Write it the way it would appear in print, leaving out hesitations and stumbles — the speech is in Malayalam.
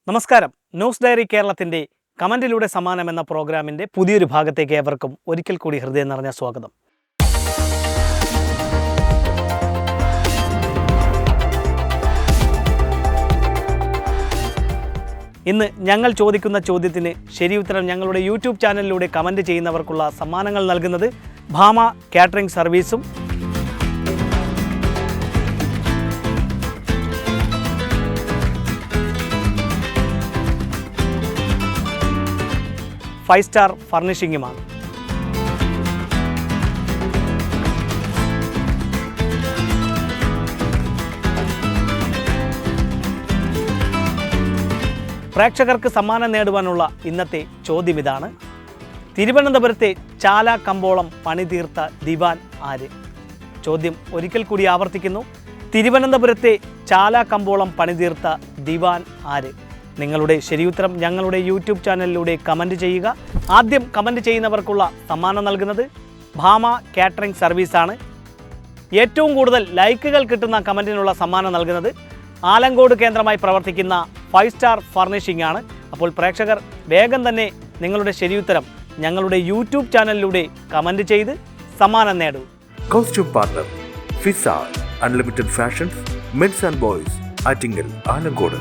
നമസ്കാരം. ന്യൂസ് ഡയറി കേരളത്തിൻ്റെ കമൻറ്റിലൂടെ സമ്മാനം എന്ന പ്രോഗ്രാമിൻ്റെ പുതിയൊരു ഭാഗത്തേക്ക് ഏവർക്കും ഒരിക്കൽ കൂടി ഹൃദയം നിറഞ്ഞ സ്വാഗതം. ഇന്ന് ഞങ്ങൾ ചോദിക്കുന്ന ചോദ്യത്തിന് ശരിയുത്തരം ഞങ്ങളുടെ യൂട്യൂബ് ചാനലിലൂടെ കമൻറ്റ് ചെയ്യുന്നവർക്കുള്ള സമ്മാനങ്ങൾ നൽകുന്നത് ഭാമ കാറ്ററിംഗ് സർവീസും ഫൈവ് സ്റ്റാർ ഫർണിഷിങ്ങുമാണ്. പ്രേക്ഷകർക്ക് സമ്മാനം നേടുവാനുള്ള ഇന്നത്തെ ചോദ്യം ഇതാണ്: തിരുവനന്തപുരത്തെ ചാല കമ്പോളം പണിതീർത്ത ദിവാൻ ആര്? ചോദ്യം ഒരിക്കൽ കൂടി ആവർത്തിക്കുന്നു: തിരുവനന്തപുരത്തെ ചാല കമ്പോളം പണിതീർത്ത ദിവാൻ ആര്? നിങ്ങളുടെ ശരിയുത്തരം ഞങ്ങളുടെ യൂട്യൂബ് ചാനലിലൂടെ കമൻറ്റ് ചെയ്യുക. ആദ്യം കമൻറ്റ് ചെയ്യുന്നവർക്കുള്ള സമ്മാനം നൽകുന്നത് ഭാമ കാറ്ററിംഗ് സർവീസാണ്. ഏറ്റവും കൂടുതൽ ലൈക്കുകൾ കിട്ടുന്ന കമൻറ്റിനുള്ള സമ്മാനം നൽകുന്നത് ആലങ്കോട് കേന്ദ്രമായി പ്രവർത്തിക്കുന്ന ഫൈവ് സ്റ്റാർ ഫർണിഷിംഗ് ആണ്. അപ്പോൾ പ്രേക്ഷകർ വേഗം തന്നെ നിങ്ങളുടെ ശരിയുത്തരം ഞങ്ങളുടെ യൂട്യൂബ് ചാനലിലൂടെ കമൻറ്റ് ചെയ്ത് സമ്മാനം നേടൂ. Costume partner Fiza unlimited fashions men's and boys Attingal Alankode.